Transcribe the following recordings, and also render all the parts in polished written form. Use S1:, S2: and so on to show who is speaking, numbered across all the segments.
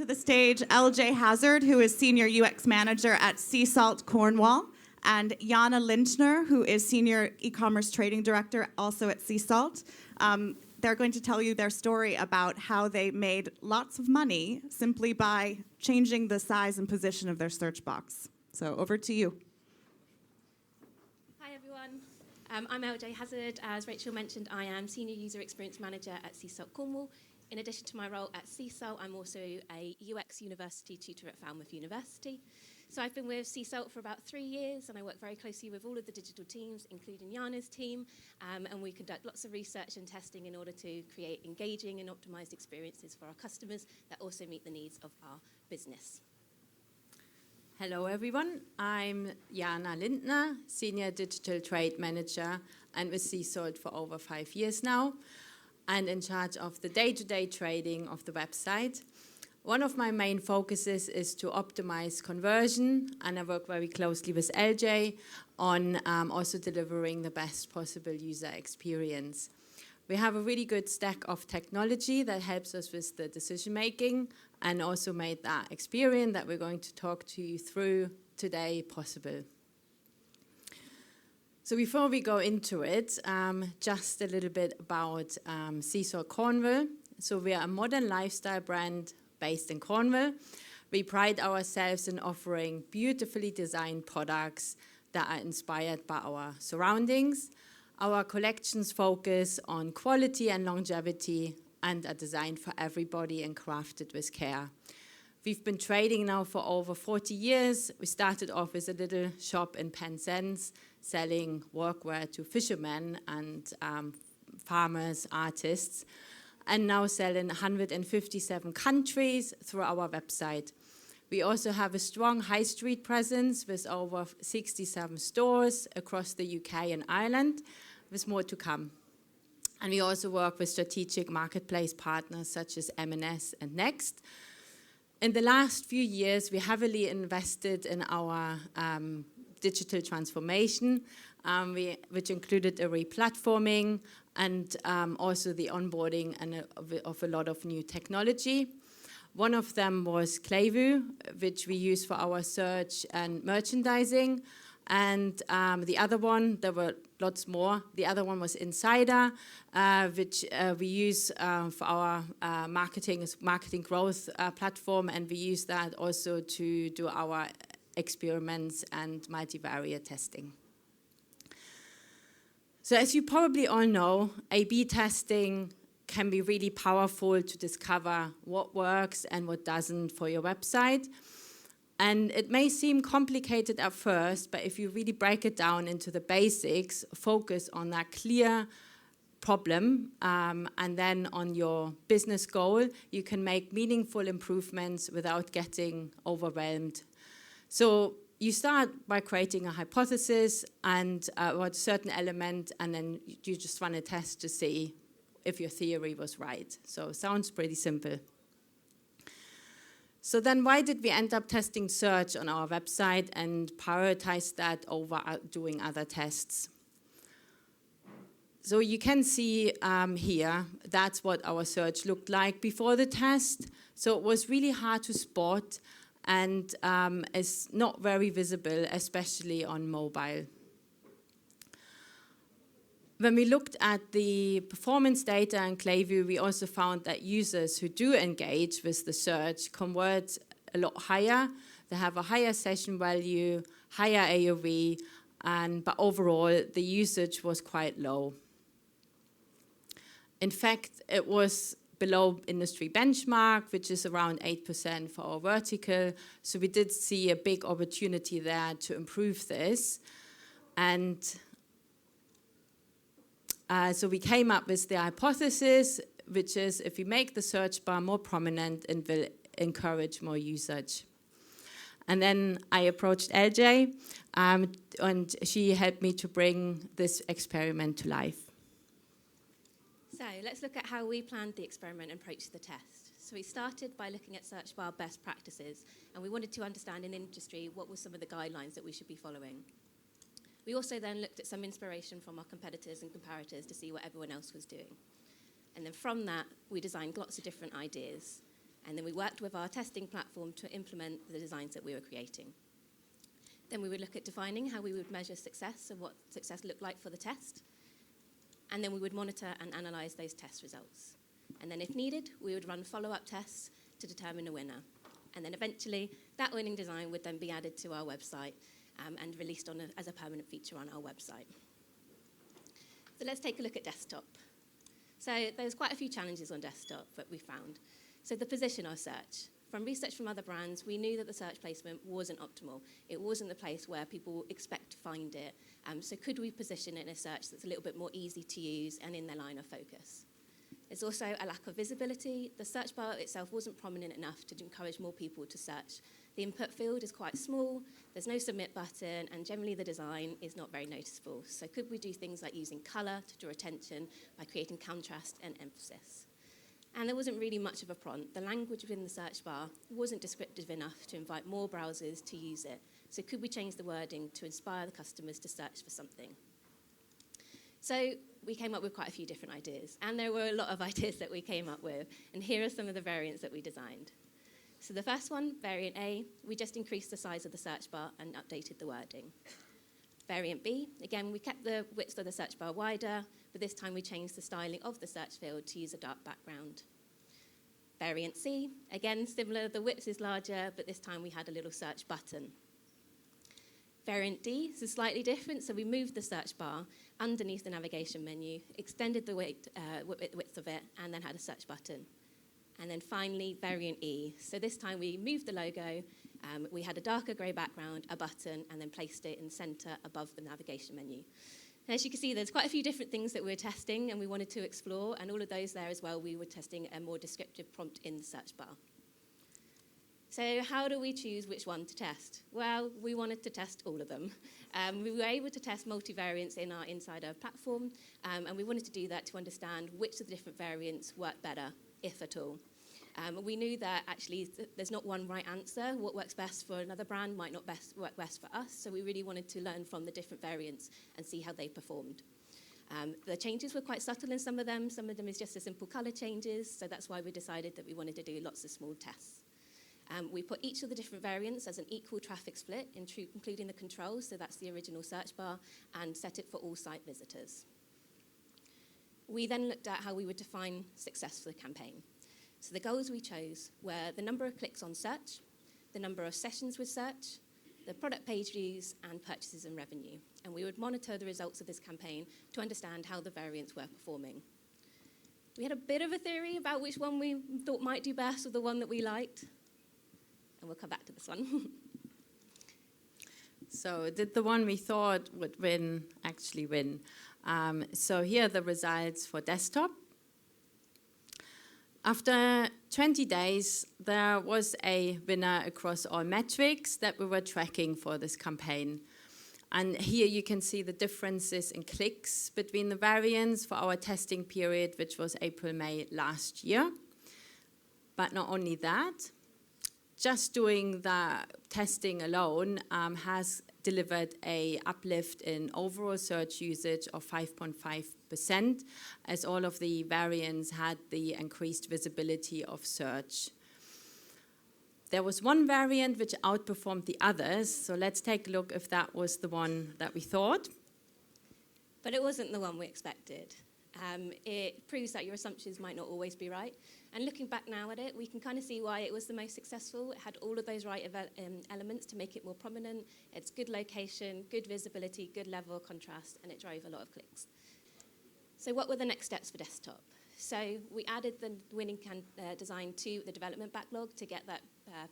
S1: to the stage LJ Hazard, who is Senior UX Manager at Seasalt, Cornwall, and Jana Lindner, who is Senior E-commerce Trading Director, also at Seasalt. They're going to tell you their story about how they made lots of money simply by changing the size and position of their search box. So over to you.
S2: Hi, everyone. I'm LJ Hazard. As Rachel mentioned, I am Senior User Experience Manager at Seasalt Cornwall. In addition to my role at Seasalt, I'm also a UX University tutor at Falmouth University. So I've been with Seasalt for about 3 years, and I work very closely with all of the digital teams, including Jana's team, and we conduct lots of research and testing in order to create engaging and optimized experiences for our customers that also meet the needs of our business.
S3: Hello everyone, I'm Jana Lindner, Senior Digital Trade Manager and with Seasalt for over 5 years now, and in charge of the day-to-day trading of the website. One of my main focuses is to optimize conversion, and I work very closely with LJ on also delivering the best possible user experience. We have a really good stack of technology that helps us with the decision making and also made that experience that we're going to talk to you through today possible. So before we go into it, just a little bit about Seasalt Cornwall. So we are a modern lifestyle brand based in Cornwall. We pride ourselves in offering beautifully designed products that are inspired by our surroundings. Our collections focus on quality and longevity and are designed for everybody and crafted with care. We've been trading now for over 40 years. We started off as a little shop in Penzance, selling workwear to fishermen and farmers, artists, and now sell in 157 countries through our website. We also have a strong high street presence with over 67 stores across the UK and Ireland, with more to come. And we also work with strategic marketplace partners such as M&S and Next. In the last few years, we heavily invested in our digital transformation, which included a re-platforming and also the onboarding of a lot of new technology. One of them was Klaviyo, which we use for our search and merchandising. And the other one, there were lots more. The other one was Insider, which we use for our marketing growth platform, and we use that also to do our experiments and multivariate testing. So as you probably all know, A/B testing can be really powerful to discover what works and what doesn't for your website. And it may seem complicated at first, but if you really break it down into the basics, focus on that clear problem, and then on your business goal, you can make meaningful improvements without getting overwhelmed. So you start by creating a hypothesis and a certain element, and then you just run a test to see if your theory was right. So it sounds pretty simple. So then why did we end up testing search on our website and prioritize that over doing other tests? So you can see here, that's what our search looked like before the test. So it was really hard to spot and is not very visible, especially on mobile. When we looked at the performance data in Klaviyo, we also found that users who do engage with the search convert a lot higher. They have a higher session value, higher AOV, but overall, the usage was quite low. In fact, it was below industry benchmark, which is around 8% for our vertical. So we did see a big opportunity there to improve this. And so we came up with the hypothesis, which is if we make the search bar more prominent, it will encourage more usage. And then I approached LJ, and she helped me to bring this experiment to life.
S2: So let's look at how we planned the experiment and approached the test. So we started by looking at search bar best practices, and we wanted to understand in industry what were some of the guidelines that we should be following. We also then looked at some inspiration from our competitors and comparators to see what everyone else was doing. And then from that, we designed lots of different ideas. And then we worked with our testing platform to implement the designs that we were creating. Then we would look at defining how we would measure success and what success looked like for the test. And then we would monitor and analyze those test results. And then if needed, we would run follow-up tests to determine a winner. And then eventually, that winning design would then be added to our website and released as a permanent feature on our website. So let's take a look at desktop. So there's quite a few challenges on desktop that we found. So the position of search. From research from other brands, we knew that the search placement wasn't optimal. It wasn't the place where people expect to find it. So could we position it in a search that's a little bit more easy to use and in their line of focus? There's also a lack of visibility. The search bar itself wasn't prominent enough to encourage more people to search. The input field is quite small, there's no submit button, and generally the design is not very noticeable. So could we do things like using colour to draw attention by creating contrast and emphasis? And there wasn't really much of a prompt. The language within the search bar wasn't descriptive enough to invite more browsers to use it. So could we change the wording to inspire the customers to search for something? So we came up with quite a few different ideas, and there were a lot of ideas that we came up with, and here are some of the variants that we designed. So the first one, variant A, we just increased the size of the search bar and updated the wording. Variant B, again, we kept the width of the search bar wider, but this time we changed the styling of the search field to use a dark background. Variant C, again, similar, the width is larger, but this time we had a little search button. Variant D is slightly different, so we moved the search bar underneath the navigation menu, extended the width of it, and then had a search button. And then finally, variant E. So this time we moved the logo, we had a darker grey background, a button, and then placed it in the centre above the navigation menu. And as you can see, there's quite a few different things that we're testing and we wanted to explore, and all of those there as well, we were testing a more descriptive prompt in the search bar. So how do we choose which one to test? Well, we wanted to test all of them. We were able to test multivariants in our Insider platform, and we wanted to do that to understand which of the different variants work better, if at all. We knew that actually there's not one right answer. What works best for another brand might not work best for us, so we really wanted to learn from the different variants and see how they performed. The changes were quite subtle in some of them is just a simple colour changes, so that's why we decided that we wanted to do lots of small tests. We put each of the different variants as an equal traffic split, including the controls, so that's the original search bar, and set it for all site visitors. We then looked at how we would define success for the campaign. So the goals we chose were the number of clicks on search, the number of sessions with search, the product page views, and purchases and revenue. And we would monitor the results of this campaign to understand how the variants were performing. We had a bit of a theory about which one we thought might do best or the one that we liked. And we'll come back to this one.
S3: So did the one we thought would win actually win? So here are the results for desktop. After 20 days, there was a winner across all metrics that we were tracking for this campaign. And here you can see the differences in clicks between the variants for our testing period, which was April-May last year. But not only that, just doing the testing alone has delivered an uplift in overall search usage of 5.5%, as all of the variants had the increased visibility of search. There was one variant which outperformed the others, so let's take a look if that was the one that we thought.
S2: But it wasn't the one we expected. It proves that your assumptions might not always be right. And looking back now at it, we can kind of see why it was the most successful. It had all of those right elements to make it more prominent. It's good location, good visibility, good level of contrast, and it drove a lot of clicks. So what were the next steps for desktop? So we added the winning design to the development backlog to get that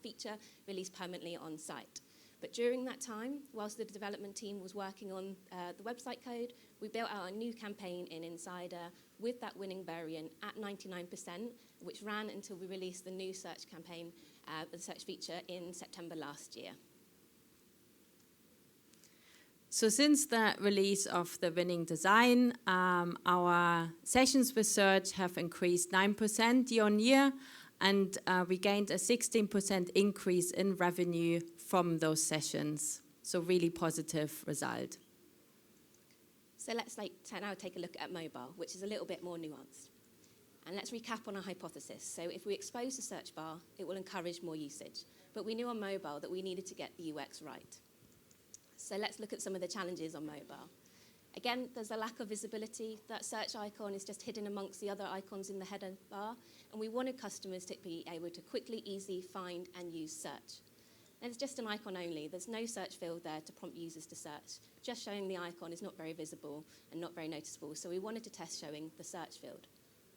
S2: feature released permanently on site. But during that time, whilst the development team was working on the website code, we built out a new campaign in Insider with that winning variant at 99%, which ran until we released the new search campaign, the search feature in September last year.
S3: So since the release of the winning design, our sessions with search have increased 9% year on year, and we gained a 16% increase in revenue from those sessions. So really positive result.
S2: So let's now take a look at mobile, which is a little bit more nuanced. And let's recap on our hypothesis. So if we expose the search bar, it will encourage more usage. But we knew on mobile that we needed to get the UX right. So let's look at some of the challenges on mobile. Again, there's a lack of visibility. That search icon is just hidden amongst the other icons in the header bar. And we wanted customers to be able to quickly, easily find and use search. And it's just an icon only. There's no search field there to prompt users to search. Just showing the icon is not very visible and not very noticeable. So we wanted to test showing the search field.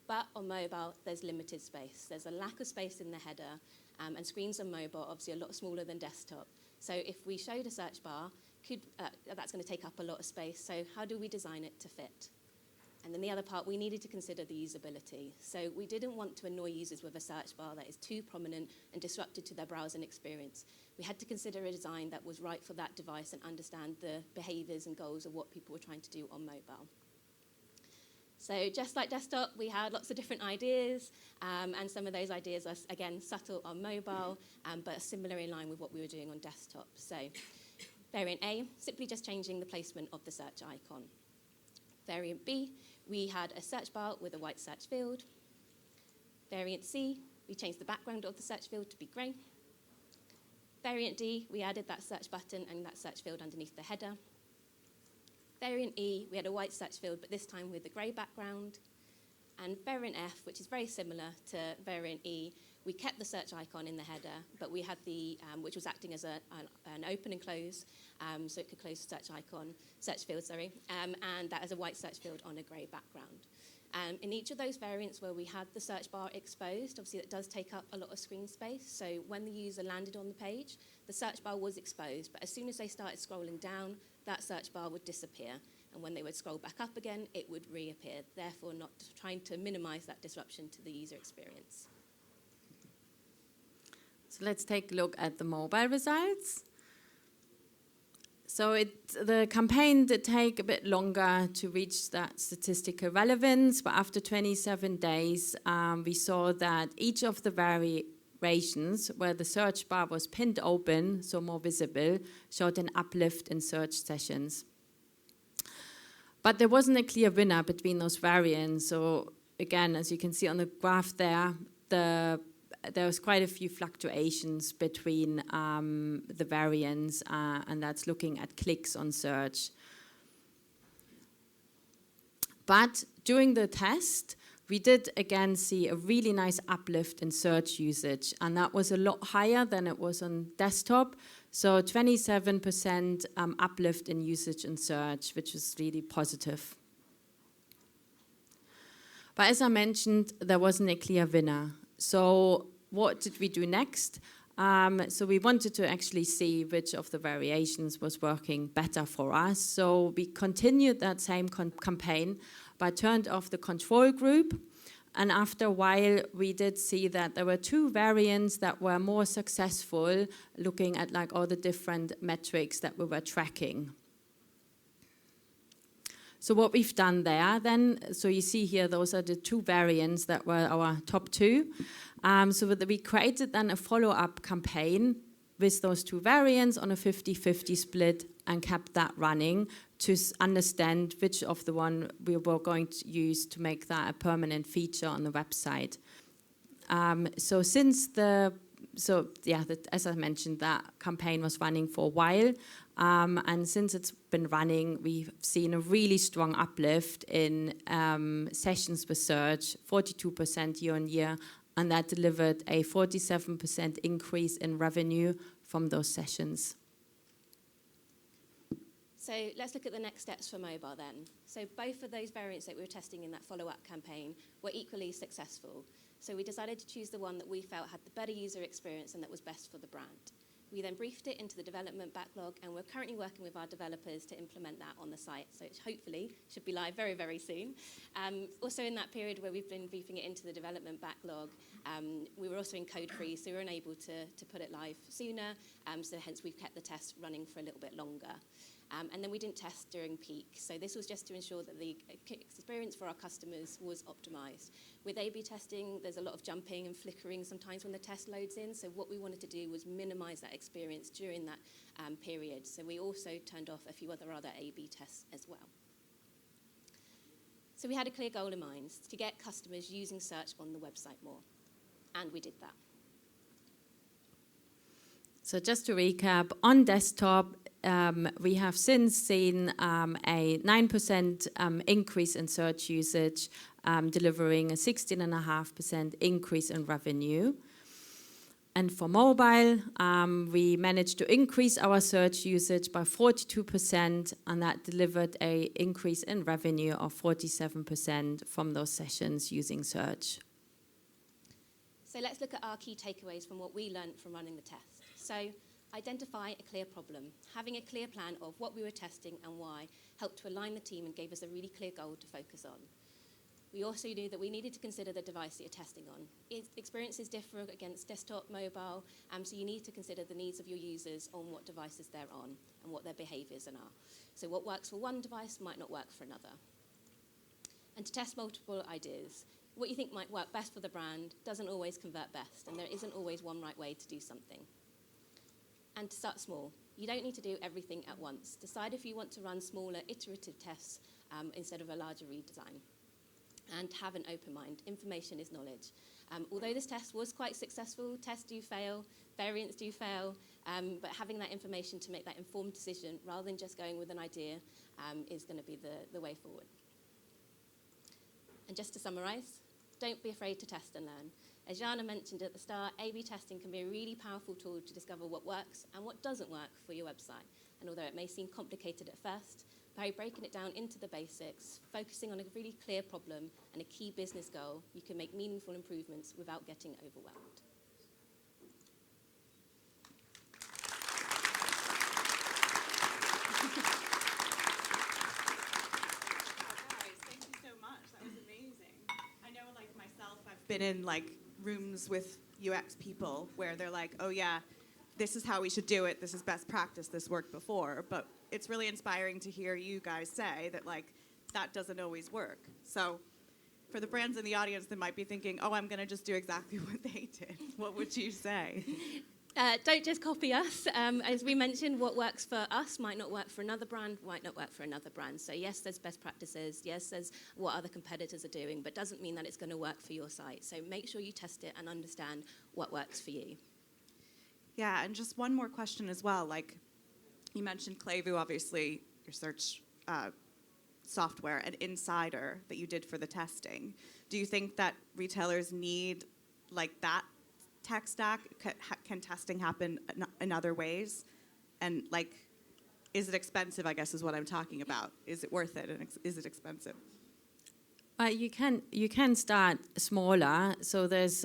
S2: But on mobile, there's limited space. There's a lack of space in the header. And screens on mobile are obviously a lot smaller than desktop. So if we showed a search bar, that's going to take up a lot of space. So how do we design it to fit? And then the other part, we needed to consider the usability. So we didn't want to annoy users with a search bar that is too prominent and disruptive to their browsing experience. We had to consider a design that was right for that device and understand the behaviors and goals of what people were trying to do on mobile. So just like desktop, we had lots of different ideas, and some of those ideas are, again, subtle on mobile, but similar in line with what we were doing on desktop. So variant A, simply just changing the placement of the search icon. Variant B, we had a search bar with a white search field. Variant C, we changed the background of the search field to be grey. Variant D, we added that search button and that search field underneath the header. Variant E, we had a white search field, but this time with a grey background. And variant F, which is very similar to variant E, we kept the search icon in the header, but we had the, which was acting as an open and close, so it could close the search field, and that as a white search field on a grey background. In each of those variants where we had the search bar exposed, obviously that does take up a lot of screen space, so when the user landed on the page, the search bar was exposed, but as soon as they started scrolling down, that search bar would disappear, and when they would scroll back up again, it would reappear, therefore not trying to minimize that disruption to the user experience.
S3: So let's take a look at the mobile results. So the campaign did take a bit longer to reach that statistical relevance, but after 27 days, we saw that each of the variations where the search bar was pinned open, so more visible, showed an uplift in search sessions. But there wasn't a clear winner between those variants. So again, as you can see on the graph there, there was quite a few fluctuations between the variants, and that's looking at clicks on search. But during the test, we did again see a really nice uplift in search usage, and that was a lot higher than it was on desktop. So 27% uplift in usage in search, which is really positive. But as I mentioned, there wasn't a clear winner. So what did we do next? So we wanted to actually see which of the variations was working better for us. So we continued that same campaign, but turned off the control group. And after a while, we did see that there were two variants that were more successful, looking at like all the different metrics that we were tracking. So what we've done there then, so you see here, those are the two variants that were our top two. So we created then a follow-up campaign with those two variants on a 50-50 split and kept that running to understand which of the one we were going to use to make that a permanent feature on the website. As I mentioned, that campaign was running for a while. And since it's been running, we've seen a really strong uplift in sessions per search, 42% year on year, and that delivered a 47% increase in revenue from those sessions.
S2: So let's look at the next steps for mobile then. So both of those variants that we were testing in that follow-up campaign were equally successful. So we decided to choose the one that we felt had the better user experience and that was best for the brand. We then briefed it into the development backlog, and we're currently working with our developers to implement that on the site. So it hopefully should be live very, very soon. Also in that period where we've been briefing it into the development backlog, we were also in code freeze, so we were unable to put it live sooner. So hence we've kept the test running for a little bit longer. And then we didn't test during peak. So this was just to ensure that the experience for our customers was optimized. With A/B testing, there's a lot of jumping and flickering sometimes when the test loads in. So what we wanted to do was minimize that experience during that period. So we also turned off a few other A/B tests as well. So we had a clear goal in mind, to get customers using search on the website more. And we did that.
S3: So just to recap, on desktop, we have since seen a 9% increase in search usage, delivering a 16.5% increase in revenue. And for mobile, we managed to increase our search usage by 42%, and that delivered an increase in revenue of 47% from those sessions using search.
S2: So let's look at our key takeaways from what we learned from running the test. So identify a clear problem. Having a clear plan of what we were testing and why helped to align the team and gave us a really clear goal to focus on. We also knew that we needed to consider the device that you're testing on. Experiences differ against desktop, mobile, so you need to consider the needs of your users on what devices they're on and what their behaviours are. So what works for one device might not work for another. And to test multiple ideas. What you think might work best for the brand doesn't always convert best, and there isn't always one right way to do something. And to start small. You don't need to do everything at once. Decide if you want to run smaller, iterative tests instead of a larger redesign. And have an open mind. Information is knowledge. Although this test was quite successful, tests do fail, variants do fail, but having that information to make that informed decision rather than just going with an idea is going to be the way forward. And just to summarise, don't be afraid to test and learn. As Jana mentioned at the start, A/B testing can be a really powerful tool to discover what works and what doesn't work for your website. And although it may seem complicated at first, by breaking it down into the basics, focusing on a really clear problem and a key business goal, you can make meaningful improvements without getting overwhelmed.
S1: Thank you so much. That was amazing. I know, like myself, I've been in like rooms with UX people where they're like, oh yeah, this is how we should do it. This is best practice. This worked before. But it's really inspiring to hear you guys say that like that doesn't always work. So for the brands in the audience that might be thinking, oh, I'm going to just do exactly what they did, what would you say?
S2: Don't just copy us. As we mentioned, what works for us might not work for another brand, might not work for another brand. So yes, there's best practices. Yes, there's what other competitors are doing, but doesn't mean that it's going to work for your site. So make sure you test it and understand what works for you.
S1: Yeah, and just one more question as well. Like you mentioned Clayvu, obviously, your search software, and Insider that you did for the testing. Do you think that retailers need like that tech stack? Can testing happen in other ways? And like, is it expensive, I guess is what I'm talking about. Is it worth it, and is it expensive?
S3: You can start smaller. So there's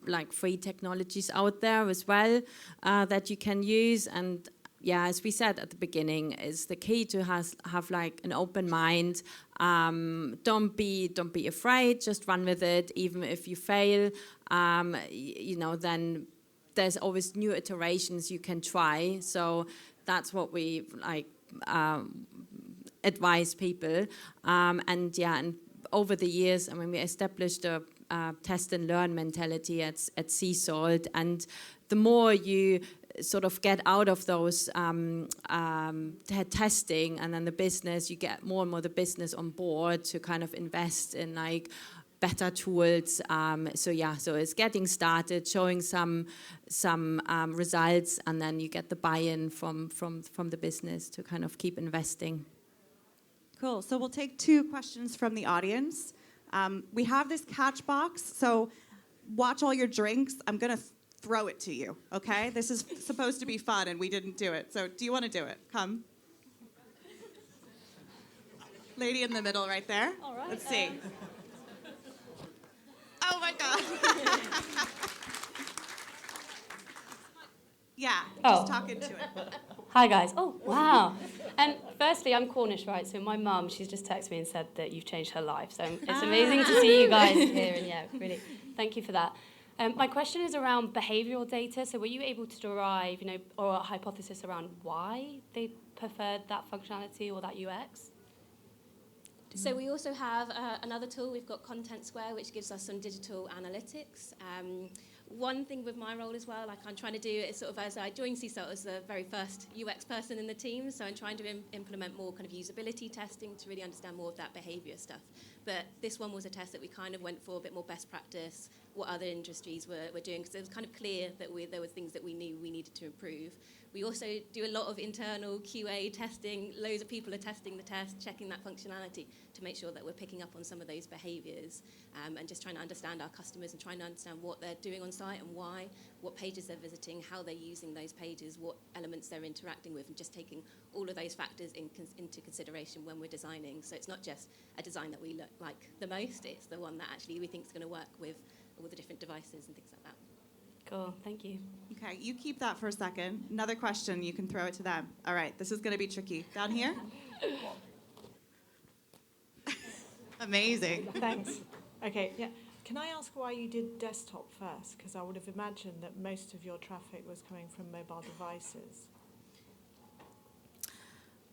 S3: like free technologies out there as well that you can use. And yeah, as we said at the beginning, is the key to have like an open mind. Don't be afraid. Just run with it. Even if you fail, then there's always new iterations you can try. So that's what we like advise people. And over the years, I mean, we established a test and learn mentality at Seasalt, and the more you sort of get out of those testing and then the business, you get more and more the business on board to kind of invest in like better tools. So it's getting started, showing some results, and then you get the buy-in from the business to kind of keep investing.
S1: Cool. So we'll take 2 questions from the audience. We have this catch box, so watch all your drinks. I'm going to throw it to you, okay? This is supposed to be fun, and we didn't do it. So do you want to do it? Come. Lady in the middle right there.
S4: All right.
S1: Let's see. Oh, my God. Yeah, just talk into it.
S4: Hi, guys. Oh, wow. Firstly, I'm Cornish, right? So my mum, she's just texted me and said that you've changed her life. So it's amazing to see you guys here. And yeah, really, thank you for that. My question is around behavioural data. So were you able to derive, or a hypothesis around why they preferred that functionality or that UX?
S2: So we also have another tool. We've got Content Square, which gives us some digital analytics. one thing with my role as well, like I'm trying to do it sort of as I joined Seasalt as the very first UX person in the team, so I'm trying to implement more kind of usability testing to really understand more of that behaviour stuff. But this one was a test that we kind of went for a bit more best practice, what other industries were doing, because it was kind of clear that there were things that we knew we needed to improve. We also do a lot of internal QA testing. Loads of people are testing the test, checking that functionality to make sure that we're picking up on some of those behaviours, and just trying to understand our customers and trying to understand what they're doing on site and why, what pages they're visiting, how they're using those pages, what elements they're interacting with, and just taking all of those factors into consideration when we're designing. So it's not just a design that we like the most, it's the one that actually we think is going to work with all the different devices and things like that.
S4: Cool, thank you.
S1: Okay, you keep that for a second. Another question, you can throw it to them. All right, this is going to be tricky. Down here? Amazing.
S5: Thanks. Okay, yeah. Can I ask why you did desktop first? Because I would have imagined that most of your traffic was coming from mobile devices.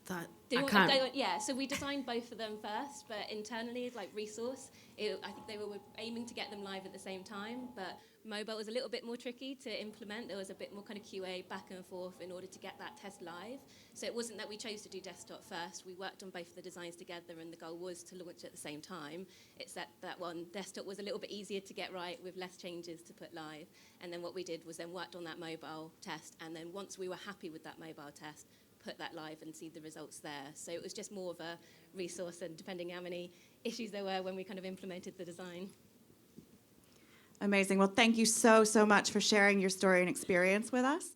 S2: So we designed both of them first, but internally, like resource, I think they were aiming to get them live at the same time, but mobile was a little bit more tricky to implement. There was a bit more kind of QA back and forth in order to get that test live. So it wasn't that we chose to do desktop first. We worked on both of the designs together, and the goal was to launch at the same time. It's that one desktop was a little bit easier to get right with less changes to put live. And then what we did was then worked on that mobile test, and then once we were happy with that mobile test, put that live and see the results there. So it was just more of a resource, and depending how many issues there were when we kind of implemented the design.
S1: Amazing. Well, thank you so much for sharing your story and experience with us.